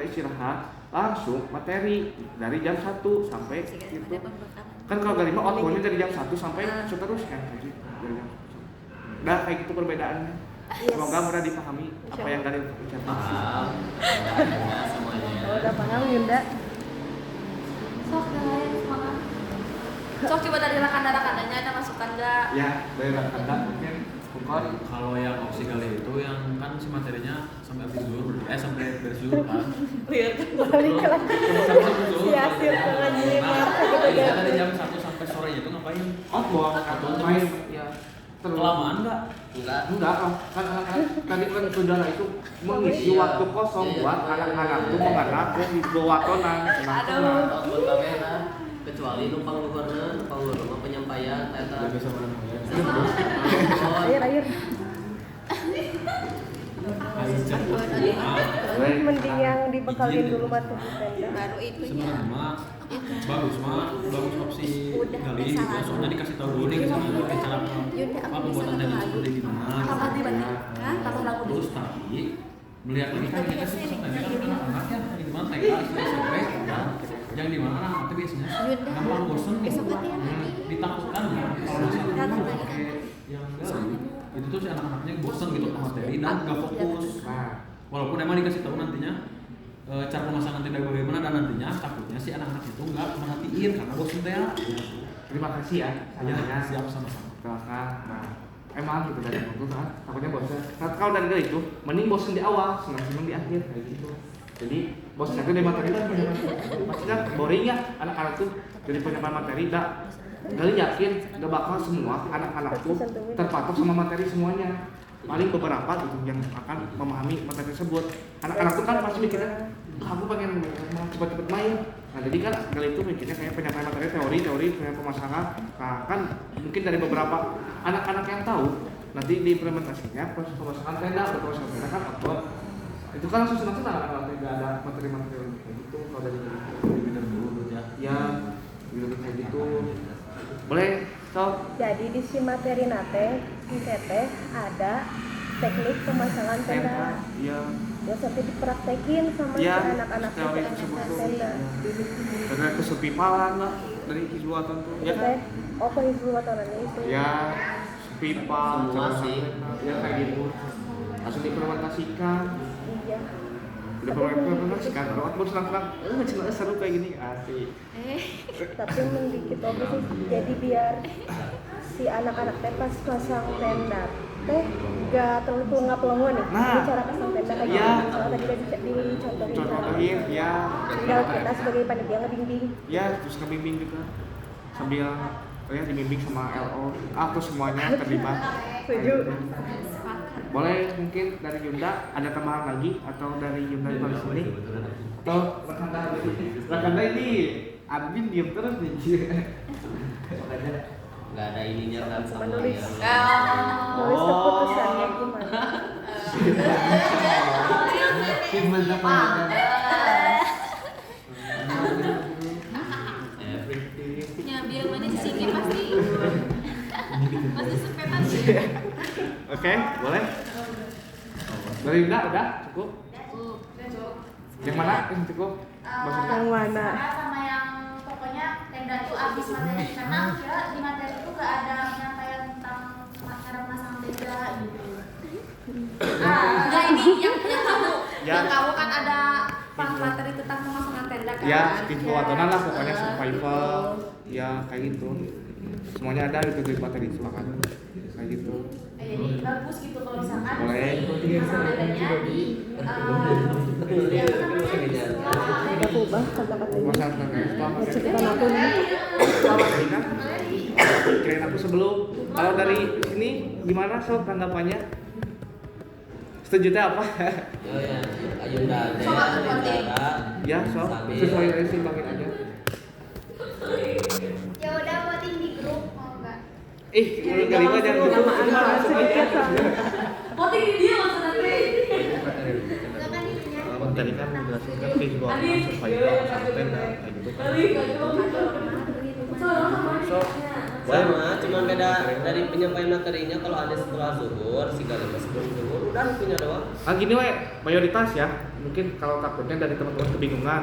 langsung materi dari jam 1 sampai gitu. Kan kalau Galima outboundnya dari jam 1 sampai seterusnya kayak gitu. Dari jam 1. Nah, kayak gitu perbedaannya. Semoga mudah dipahami apa yang Galima ucapkan. Paham. Ya, semuanya. Oh, udah paham Yunda. Sok kalian semangat. Sok coba dari rekan-rekannya ada masukan enggak? Ya, dari rekan mungkin Bungkon. Kalau yang opsi kali itu yang kan si materinya sampai habis zuhur, sampai beres zuhur kan. Lihat. Balik lagi. Si Asir ngaji marka gitu Iya, kan. dari jam 1 sampai sore itu ngapain? Outbound atau main ya. Terus Kelamaan enggak? Enggak, kan anak-anak tadi kan saudara itu mengisi waktu kosong buat anak-anak itu menganak di bawah tonan, senang-senang. Outbound kamera kecuali numpang luhurna penyampaian eta. Biasa mana namanya? Air. Mending yang dibekalin dulu batu di tenda. Baru itu sebenarnya mah bagus opsi gali gitu. Soalnya dikasih tahu dulu nih ke sana cara apa pembuatan tenda seperti gimana. Tambah lagu dulu. Terus tapi melihat lagi kan kita sih sosok tenda kan anak-anak ya di mana TK SMP yang di mana nanti biasanya gampang bosan ditakutkan ya kalau misalnya pakai yang gali itu tuh si anak-anaknya bosan gitu sama materi dan nggak fokus. Walaupun emang dikasih tahu nantinya cara pemasangan tenda bagaimana dan nantinya takutnya si anak-anak itu nggak merhatiin karena bosan teh ya. Terima kasih ya. Ya, siap sama-sama. Nah, emang gitu dari waktu kan takutnya bosan. Nah, kalau dari itu mending bosan di awal, senang-senang di akhir kayak gitu. Jadi bosan itu dari materi kan maksudnya boring ya anak-anak tuh dari penyampaian materi kalian yakin gak bakal semua anak-anak tuh terpatok sama materi semuanya. Paling beberapa gitu yang akan memahami materi tersebut. Anak-anak tuh kan pasti mikirnya, aku pengen cepat-cepat main. Nah jadi kan kali itu mikirnya kayak penyampaian materi teori pemasangan. Nah kan mungkin dari beberapa anak-anak yang tahu nanti diimplementasinya pas pemasangan tenda atau pemasangan tenda kan upload. Itu kan langsung senang-senang anak-anak tidak ada materi-materi kayak gitu. Kalau dari dulu ya gitu kayak gitu. Boleh so. Jadi di si materi nate di teteh ada teknik pemasangan tenda. Iya. Ya sampai dipraktekin sama si anak-anak teori tersebut tuh. tenda. Karena kesepipalan lah dari hizbuatan tuh. Ya kan? Oh, hizbuatannya itu. Ya, pipa, Semua sih. Ya kayak gitu. Langsung diimplementasikan. Iya. Udah implementasikan. Kalau aku senang-senang, seru kayak gini asik. Tapi mending gitu sih. Jadi biar si anak-anak teh pas pasang tenda teh gak terlalu pelongo nih. Nah. Jadi cara pasang tenda kayak Iya. gitu. Soalnya tadi udah dicontohin. Contohin, ya. Tinggal kita sebagai panitia ngebimbing. Ya, terus ngebimbing juga. Sambil ya dibimbing sama LO atau semuanya terlibat. Setuju. Boleh mungkin dari Yunda ada tambahan lagi atau dari Yunda di sini? Atau Rakanda ini admin diem terus nih. Nggak ada ininya kan sama Menulis. yang Nulis keputusannya gimana? Gimana Pak? Ya biar mana sisingnya pasti sepetan sih. Oke, boleh. Dari Yunda udah cukup. Yang mana yang cukup? Yang mana? Sama yang pokoknya tenda itu habis materi karena aku kira di materi itu gak ada penyampaian tentang cara pemasangan tenda gitu. Enggak ini yang kamu Ya. yang kamu kan ada materi tentang pemasangan tenda kan. Ya, hizbuatan lah pokoknya survival. Ya kayak gitu. Semuanya ada gitu di materi silakan. Kayak gitu. Jadi bagus gitu kalau misalkan Boleh. pemasangan tendanya di Udah ubah kata-katanya. Masalah Cepetan aku nih. Kirain aku sebelum. Kalau dari sini gimana sob tanggapannya? Setuju teh apa? yo ya Ayunda teh Ya sob, sesuai resi bangin aja. ya udah voting di grup mau enggak? Menurut kalimat yang gitu. Langsung aja. Voting di dia maksudnya teh. Enggak kan ininya. Tadi kan menjelaskan visual survival sama tenda kayak gitu kan. So, sama cuman beda dari penyampaian materinya. Kalau ada setelah zuhur si Galima sebelum zuhur udah punya doang. gini we, mayoritas ya. Mungkin kalau takutnya dari teman-teman kebingungan,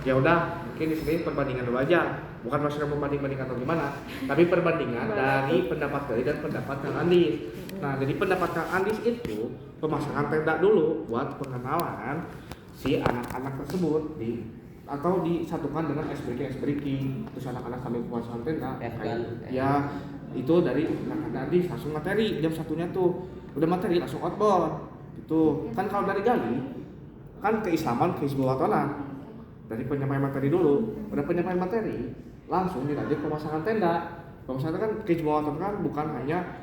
ya udah mungkin di sini perbandingan dulu aja. Bukan maksudnya membanding atau gimana, tapi perbandingan dari pendapat dari dan pendapat Kang Andis. Nah, jadi pendapat Kang Andis itu pemasangan tenda dulu buat pengenalan si anak-anak tersebut atau disatukan dengan ice breaking terus anak-anak sambil pemasangan tenda ya itu dari Kang Andis langsung materi jam satunya tuh udah materi langsung outbound gitu kan. Kalau dari Gali kan keislaman kehizbulatonan dari penyampaian materi dulu udah penyampaian materi langsung dilanjut pemasangan tenda. Pemasangan kan kehizbulatonan kan bukan hanya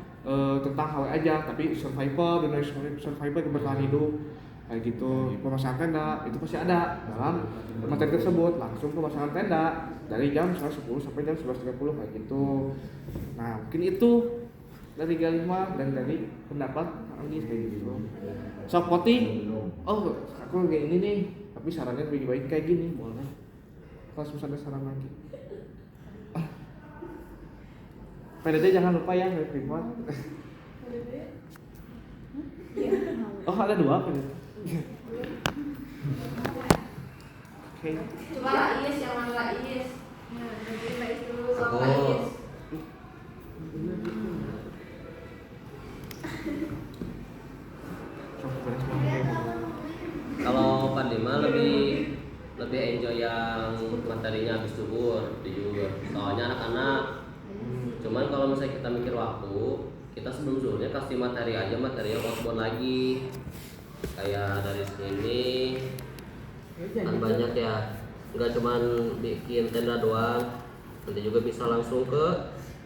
tentang hal aja tapi survival dan survival bertahan hidup kayak gitu. Pemasangan tenda itu pasti ada dalam materi tersebut. Langsung pemasangan tenda dari jam 10 sampai jam 11.30 kayak gitu. Nah mungkin itu dari Galima dan dari pendapat Agis kayak gitu. Sok poti. Oh, aku kayak ini nih. Tapi sarannya lebih baik kayak gini, boleh. Kalau misalnya saran lagi. PDD jangan lupa ya, report. Oh, ada 2 PDD. Oke. Coba Lais, yang mana Lais? Jadi Lais dulu sama Lais. Kalau Pandima lebih enjoy yang materinya habis zuhur, jujur. Soalnya anak-anak. Cuman kalau misalnya kita mikir waktu, kita sebelum zuhurnya kasih materi aja, materinya outbound lagi. Kayak dari sini kan banyak ya, nggak cuman bikin tenda doang, nanti juga bisa langsung ke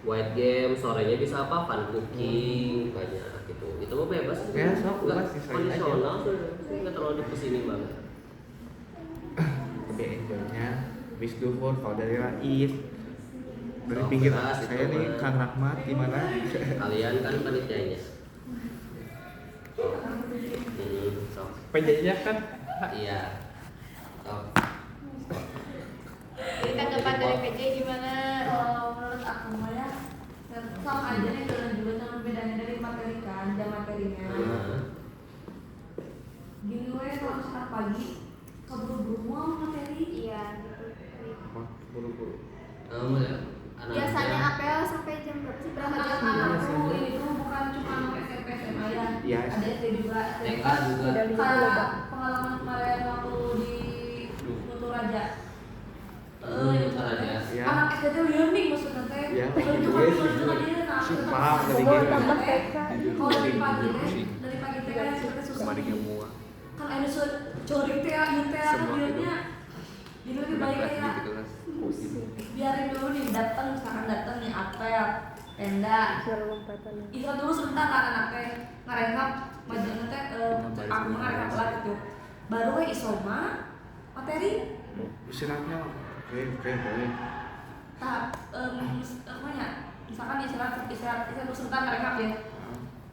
white game, sorenya bisa apa, fun cooking, banyak gitu. Itu mah bebas, Ya, sok, nggak bebas, sisain kondisional, nggak terlalu dipusingin banget. Lebih enjoynya habis duhur kalau dari Rais. Dari Oh, pinggir beras, saya itu nih mah. Kang Rahmat gimana? Kalian kan panitianya. Sok. PJ-nya kan Iya. Sok. Jadi tanggapan dari PJ gimana? Kalau menurut aku mah ya sama aja nih juga sama bedanya dari materi kan, jam materinya. Nah, Gini we kalau misalkan pagi keburu-buru mau materi. Iya gitu. buru-buru. ya, anak Biasanya apel sampai jam berapa sih? Berapa jam? Anak-anakku ini tuh bukan cuma anak SMP SMA ya. Iya. Ada SD juga. TK juga. Kayak pengalaman kemarin waktu di Mutu Raja. Raja. Ya. Anak SD tuh learning maksudnya teh. Ya, Kalau gitu cuma ya, cuma gitu. dia nah Si kita paham dari semua gitu. tambah TK. Kalau dari pagi teh kan kita susah. semua. Kan ada corik teh ieu teh akhirnya jadi lebih baik kayak biarin dulu nih datang misalkan datang nih apel tenda Suara lompatan. istirahat dulu sebentar kan anak teh ngarekap majunya teh aku ngarekap lah gitu baru we isoma materi Istirahatnya oke boleh. tahap apa ya misalkan istirahat dulu sebentar ngarekap ya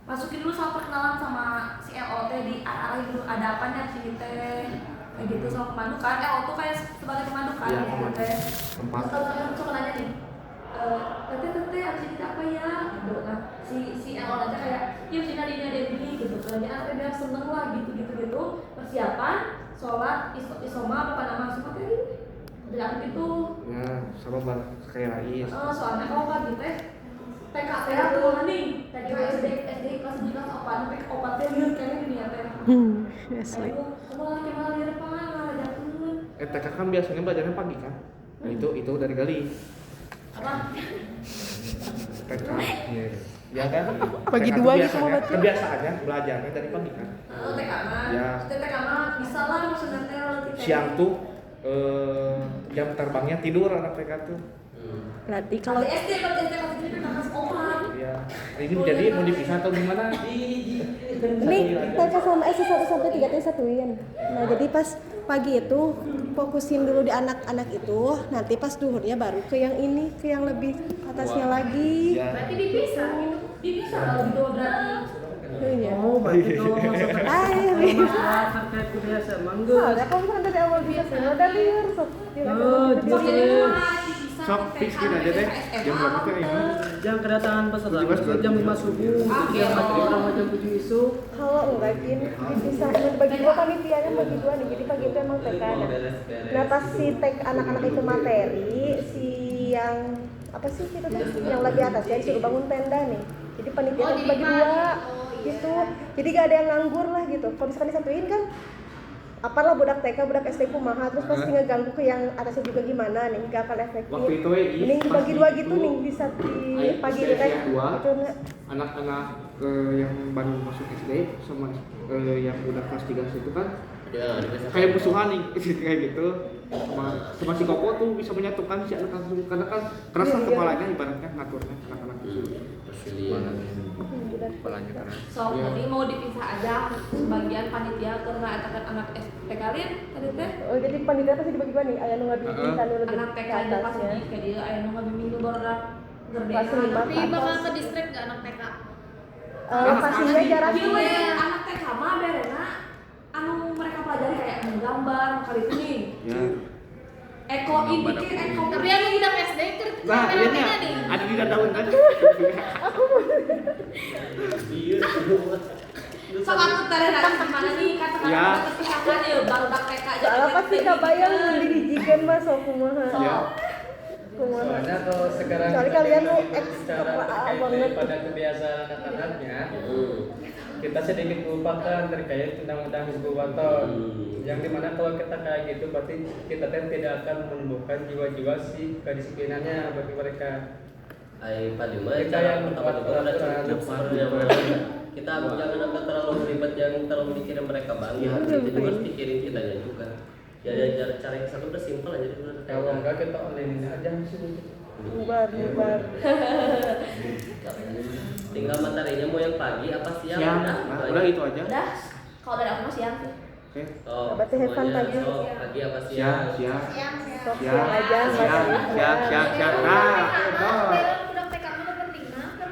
masukin dulu sama perkenalan sama si LOT di arahin dulu ada apa nih di sini teh kayak gitu sama pemandu kan LOT tuh kayak sebagai pemandu kan Iya, gitu pemandu. teh Tempat. terus kalau coba nanya nih teteh abis ini apa ya gitu nah si LOT nya kayak yuk sini ada ini gitu kan ya anaknya biar seneng lah gitu persiapan sholat isoma apa nama semua kayak gitu dari aku gitu Ya, sama banget kayak Rais. soalnya kalau pagi teh TK teh tuh nih TK SD kelas 2 kelas 4 sampai ke 4 teh liur kayaknya gini ya teh Asli. ayo kamu lagi malah liur apa ngajakin TK kan biasanya belajarnya pagi kan? Nah, itu dari Gali. apa TK. Ya kan? Pagi TK dua tuh gitu biasanya- mau baca. Kebiasaannya belajarnya dari pagi kan? TK mah Ya. TK mah bisa lah maksudnya teh relatif Siang tuh jam terbangnya tidur anak TK tuh. Berarti kalau kalau SD kelas ini kan kelas 4 Ya. Ini jadi mau dipisah atau gimana? ini TK sama SD 1 sampai 3 teh satuin. Nah, jadi pas pagi itu fokusin dulu di anak-anak itu, nanti pas duhurnya baru ke yang ini, ke yang lebih atasnya lagi. Ya. berarti dipisah gitu dipisah kalau gitu berarti Iya. Oh, berarti kalau maksudnya Ah, iya. kalau masalah terkait budaya sama enggak. Soalnya kalau misalkan dari awal biasa udah liur sok. Oh, jadi Iya. Sok fixin aja deh. Jam berapa tuh ini? Jam kedatangan peserta jam 5 subuh, jam materi drama jam 7 isu. Kalau enggak gini dipisah bagi dua panitianya bagi dua nih. Jadi pagi itu emang TK ada. Nah pas si TK anak-anak itu materi si yang apa sih gitu teh yang lebih atas ya disuruh bangun tenda nih. Jadi panitia itu bagi dua gitu. Jadi gak ada yang nganggur lah gitu. Kalau misalkan disatuin kan apalah budak TK, budak SD kumaha terus pasti ngeganggu ke yang atasnya juga gimana nih gak akan efektif. Waktu itu Mending dibagi dua gitu nih bisa di pagi SD teh yang dua. gitu nggak? Anak-anak yang baru masuk SD sama yang udah kelas 3 itu kan Ya, dipisah. kayak musuhan nih kayak gitu sama si Koko tuh bisa menyatukan si anak-anak itu karena kan kerasa Iya. kepalanya ibaratnya ngaturnya anak-anak itu Persilihan. kepalanya karena so jadi mau dipisah aja sebagian panitia karena atakan anak TK lin tadi teh Oh jadi panitia pasti dibagi dua nih, ayah nu ngabimbing kan nu lebih anak ke TK aja pas atasnya. di kayak dia aya nu ngabimbing nu baru Kelas lima. gerdena Tapi bakal ke distrik gak anak TK? lokasinya jarak Iya, we, anak TK mah berena anu mereka pelajari kayak menggambar, makaliting. Ya. Eko ini eko. Tapi anu tidak SD Nah, iya nya. nih. Ada di daun kan. Sok aku tadi nanti gimana nih kata-kata Ya. terpisahkan ya baru tak TK aja. soalnya pasti kebayang didijikan mas so kumaha Ya. kumaha Soalnya kalau sekarang Soalnya kita kalian bingung tuh secara terkait banget. daripada kebiasaan anak-anaknya, kita sedikit melupakan terkait undang-undang Hizbul Waton. Yang dimana kalau kita kayak gitu berarti kita tidak akan menumbuhkan jiwa-jiwa si kedisiplinannya bagi mereka. Ay, Pak Lima, Kita cara yang pertama membuat itu udah peraturan cukup sebenarnya. Kita jangan sampai terlalu ribet, jangan terlalu mikirin mereka banget. Kita juga harus pikirin kitanya juga. Ya, cara yang satu udah simpel aja udah. Kalau enggak kita online aja sih. bubar Tinggal materinya mau yang pagi apa siang? Siang. Udah, Nah, udah itu aja. Udah, kalau dari aku mah siang sih. Oke. Oh, Berarti have fun semuanya, pagi. so, pagi apa Siap, siang? siap. sok Siap. aja Siap, siap, siap, siap. Nah, Udah PK udah penting mah kan.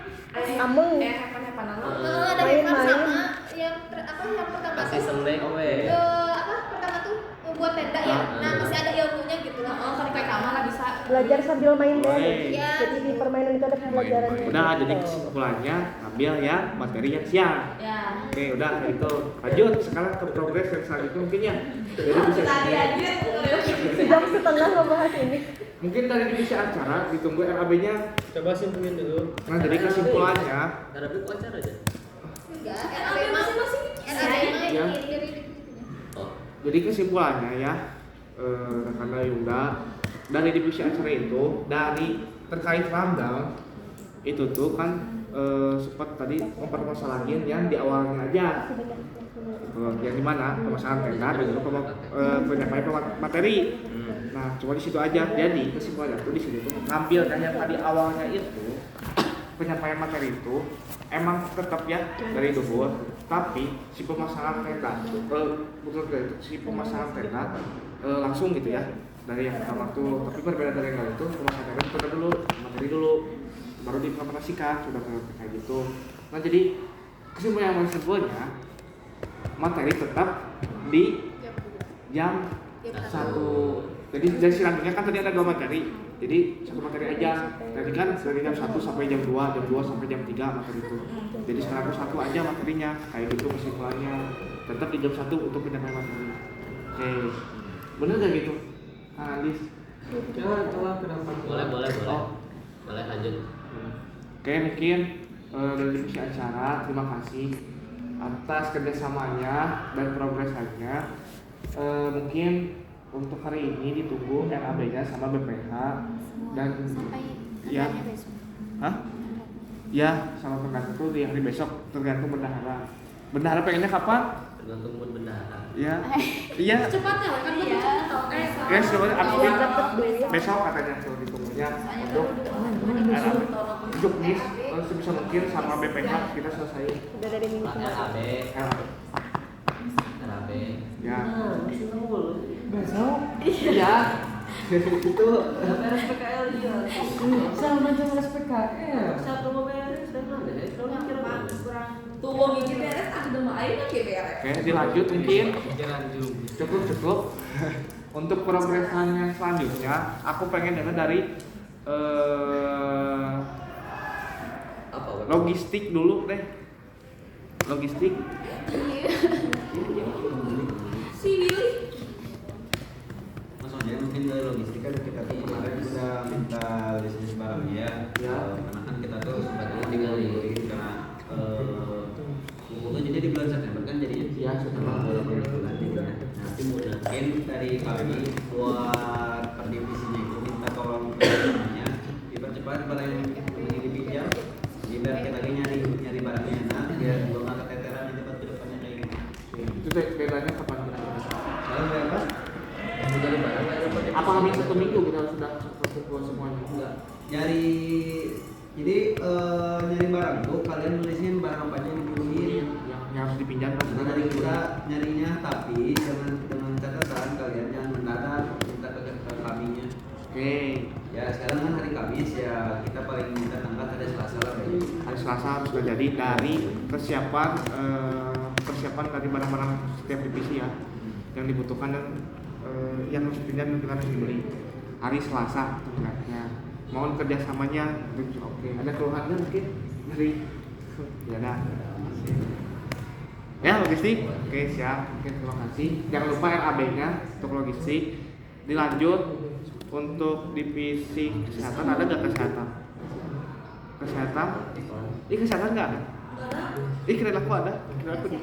Ameng. Hepan-hepan nama. Ada Main-main. Evan sama yang yang pertama Kasih tuh snack we. apa pertama tuh buat tenda ya. Nah, masih ada ilmunya gitu lah. Oh, kalau TK mah nggak bisa. belajar sambil main deh Boleh. Ya. jadi di permainan itu ada pembelajaran udah jadi kesimpulannya ambil ya materi yang siang. Ya. Oke, udah itu. Lanjut sekarang ke progres yang selanjutnya mungkin ya. Jadi bisa jam setengah ngebahas ini mungkin dari divisi acara ditunggu RAB-nya. Coba simpulin dulu. Nah, jadi kesimpulannya Karena itu wajar aja. Enggak, NAB masing-masing. NAB Ya. diri. Oh, jadi kesimpulannya ya rekan Yunda dari divisi acara itu dari terkait rundown itu tuh kan sempat tadi mempermasalahin yang di awalnya aja yang dimana permasalahan tenda dan juga penyampaian materi. Nah, cuma di situ aja. Jadi kesimpulannya tuh di situ tuh ngambil dan yang tadi awalnya itu penyampaian materi itu emang tetap ya dari duhur, tapi si pemasangan tenda si pemasangan tenda langsung gitu ya dari yang pertama tuh, tapi berbeda dari yang lain itu pemasangan tenda dulu materi dulu baru diimplementasikan sudah kayak gitu. Nah, jadi kesimpulan yang sebelumnya materi tetap di jam 1. Jadi dari silangnya kan tadi ada 2 materi. Jadi 1 materi aja. Tadi kan dari jam 1 sampai jam 2, jam 2 sampai jam 3 materi itu. Jadi sekarang itu 1 aja materinya. Kayak gitu kesimpulannya. Tetap di jam 1 untuk penyampaian materi. Oke. Bener gak gitu? Analis. Coba kenapa? boleh. Oh. Boleh lanjut. Oke, mungkin dari divisi acara terima kasih atas kerjasamanya dan progresnya. Mungkin untuk hari ini ditunggu RAB-nya sama BPH dan ya, ya sama pengganti itu di hari besok tergantung bendahara. Bendahara pengennya kapan? Tergantung mood bendahara. Ya, iya. Cepatnya kan betul. Guys, coba update besok katanya tuh ditunggunya untuk RAB. Juknis sebisa mungkin sama BPH kita selesai. udah dari minggu RAB, RAB. RAB. Ya. Besok Iya. Itu RSPKL iya. Sama macam RSPKL. Satu mau beres dan mana? Kurang. Tuh wong iki beres aku udah mau air lagi beres. Oke, dilanjut mungkin. Lanjut. Cukup. Untuk progresan yang selanjutnya, aku pengen dengar dari Apa? logistik dulu deh. Logistik. Si Willy. Mas Ojek mungkin dari logistik kan kita tuh kemarin sudah minta list barangnya Ya. karena kan kita tuh sempat tinggal di karena jadi di bulan September kan jadinya Ya, setelah bulan tiga. Nanti mungkin dari kami buat per divisinya itu minta tolong kerjanya dipercepat pada yang lagi dipinjam biar kita lagi nyari barangnya enak biar belum nggak keteteran di tempat kedepannya kayak gitu. Itu bedanya kapan kira-kira? Soalnya berapa? Dari mana nggak dapat? Apa habis 1 minggu kita sudah kumpul semuanya? Enggak. Jadi nyari barang tuh kalian nulisin barang apa aja yang dibutuhin. Yang harus dipinjam kan? Nah, dari kita nyarinya tapi dengan catatan kalian jangan mendadak minta ke kaminya. Oke. Ya sekarang kan hari Kamis ya kita paling minta tanggal hari Selasa lah kayaknya. Hari Selasa sudah jadi dari persiapan dari barang-barang setiap divisi ya yang dibutuhkan dan yang harus dipindah dan harus dibeli hari Selasa sebenarnya. Mohon kerjasamanya. Oke, ada keluhannya mungkin dari ya ada ya logistik. Oke, siap. Mungkin terima kasih. Jangan lupa RAB-nya untuk logistik. Dilanjut untuk divisi kesehatan, ada nggak kesehatan? Kesehatan? Kesehatan nggak ada? Kira aku ada. Kira aku nih.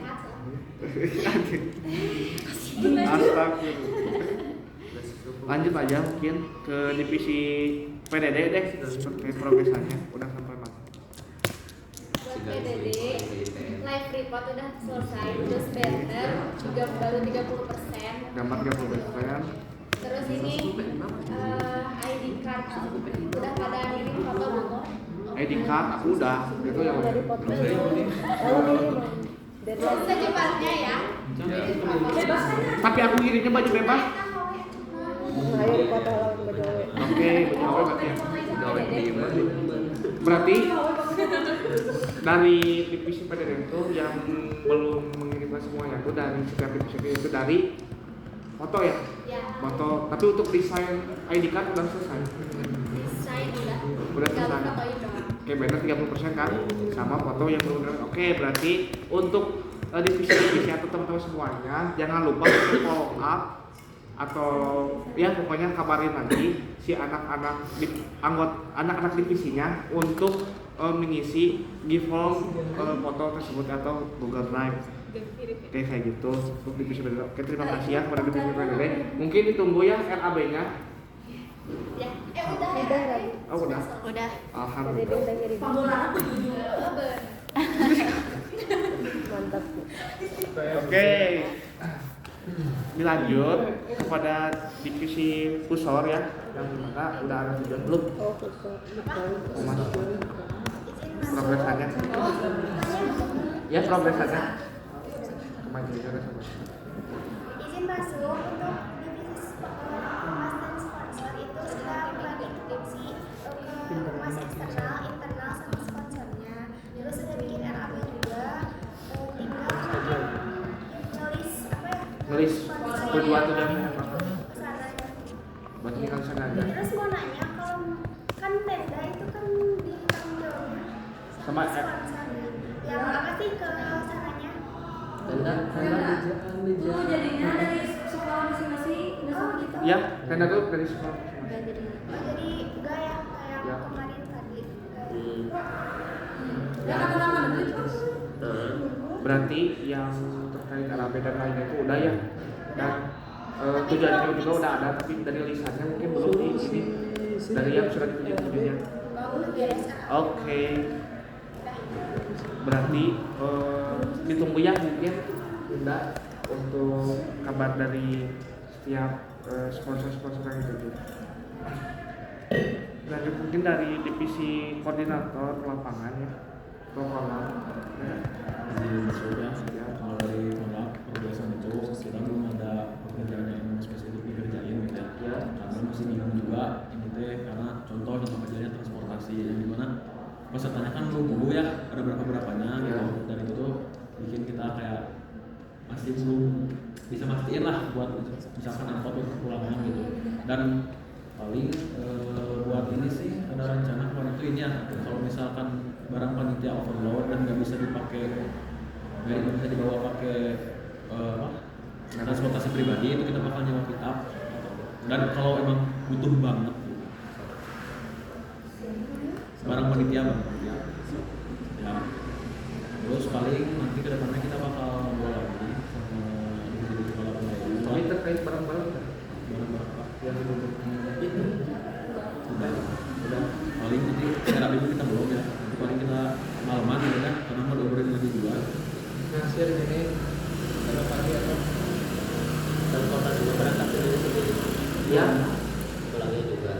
Astagfirullah. Lanjut aja mungkin ke divisi PDD deh, seperti progresannya udah sampai mana? Buat PDD, live report udah selesai, terus banner juga baru 30%. Gambar 30%. Terus ini ID card udah pada ini foto belum? ID card aku udah, itu yang Dari foto. Secepatnya ya. Bebas kan? tapi aku kirimnya baju bebas. Ayo di foto lawan baju awe. Oke, baju berarti ya. Berarti dari divisi PDD itu yang belum mengirimkan semuanya itu dari setiap divisi itu dari foto ya? Ya. Foto, tapi untuk desain ID card udah selesai. Desain udah. Udah selesai. Fotoin doang. Oke, benar 30% kan? Sama foto yang belum. Oke, berarti untuk divisi-divisi atau teman-teman semuanya jangan lupa untuk follow up atau ya pokoknya kabarin nanti si anak-anak divisinya untuk mengisi give form foto tersebut atau Google Drive. Oke, kayak gitu untuk divisi PDD. Oke, terima kasih ya kepada divisi PDD. Mungkin ditunggu ya RAB-nya. Ya, udah. Oh, udah. Udah. Alhamdulillah. Udah ngirim. Mantap. Oke. Dilanjut kepada divisi pusor ya, yang mana udah ada tujuan belum? Oh, betul. Progresannya. Ya, progresannya. Kemajuan sama. Izin masuk untuk divisi humas dan sponsor itu sudah bagi skripsi ke humas eksternal, internal sama sponsornya. Terus sudah bikin RAP juga. Tinggal nulis apa ya? Nulis tujuan Kesana. Berarti kan sengaja. Terus mau nanya kalau kan tenda itu kan di tanggung jawabnya Sama sponsornya. Yang apa sih ke sananya? Tenda. Itu jadinya dari sekolah masing-masing udah sama gitu. Ya, tenda tuh dari sekolah. Jadi enggak ya kayak Ya. kemarin tadi. Ya kata-kata itu. Berarti yang terkait RAB dan lainnya itu udah ya. Dan tujuan itu juga udah ada, tapi dari lisannya mungkin belum di sini. Dari yang sudah ditujunya. Oke. Berarti ditunggu ya mungkin udah untuk kabar dari setiap sponsor-sponsor yang itu. Lanjut mungkin dari divisi koordinator lapangan ya. Prokolam. Jadi sudah kalau dari malam progresan itu kita belum ada pekerjaan yang spesifik dikerjain gitu ya. Karena masih bingung juga ini teh karena contoh kerjanya transportasi yang dimana pesertanya kan belum tahu ya ada berapanya gitu. Dan itu bikin kita kayak masih belum bisa mastiin lah buat misalkan angkot untuk pulangan gitu. Dan paling buat ini sih ada rencana kemarin itu ini ya kalau misalkan barang panitia overload dan nggak bisa dipakai nggak bisa dibawa pakai transportasi pribadi itu kita bakal nyewa pick-up dan kalau emang butuh banget barang panitia ya terus paling nanti kedepannya kita bakal ngobrol lagi sama divisi balap lain Ini terkait barang-barang kan? barang-barang apa Yang dibutuhkan itu udah paling nanti secara dulu kita belum ya nanti paling kita malaman gitu kan karena mau diobrolin lagi juga Ngasir ini kalau pagi atau dan kota juga berangkat dari sendiri. ya Pulangnya juga.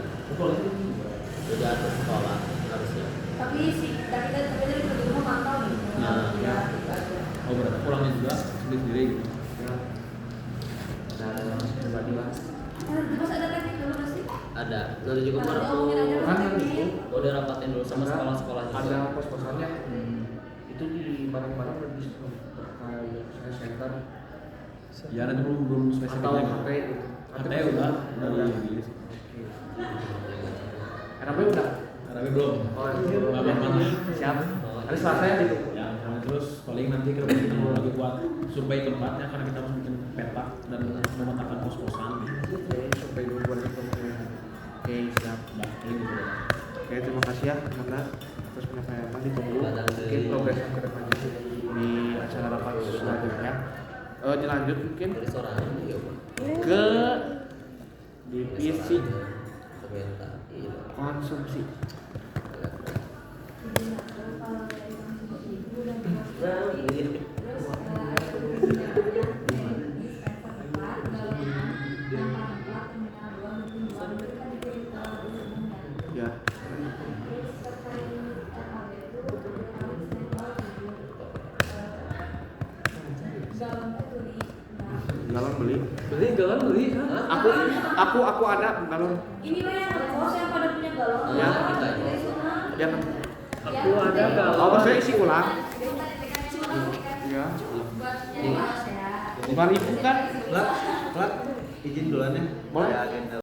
Udah ke sekolah harusnya. Tapi sih kita dari rumah mantau gitu. Nah, ya oh berarti pulangnya juga sendiri gitu ya dan pribadi lah Terus ada teknik dulu nggak sih? Ada. Nanti juga mau dirapatin dulu sama sekolah-sekolah juga. Ada pos-posannya. Itu di barang-barang lebih terkait center Ya nanti belum atau spesifiknya. HP gitu. HP udah di RAB udah. Tapi belum. Oh, Belum mana? siap. Hari Selasa ya gitu. Ya, nah, terus paling nanti kita mau lagi buat survei tempatnya karena kita harus bikin peta dan memetakan pos-posan. Oke, sampai dulu buat itu. Oke, siap. Nah, ini gitu. Oke, terima kasih ya karena atas penyampaian ditunggu mungkin progres yang kedepannya di acara rapat selanjutnya. Dilanjut mungkin Dari seorang ini ya, Pak. ke divisi Ternyata, iya. konsumsi. Ya. Galon beli. Aku ada galon. Ini mah yang kos yang pada punya galon. Ya. Kita ini. Ya. Aku ada galon. Oh, maksudnya isi ulang. Ya. Buat Bukan ibu kan? Plat, izin duluan ya. Boleh. Ada agenda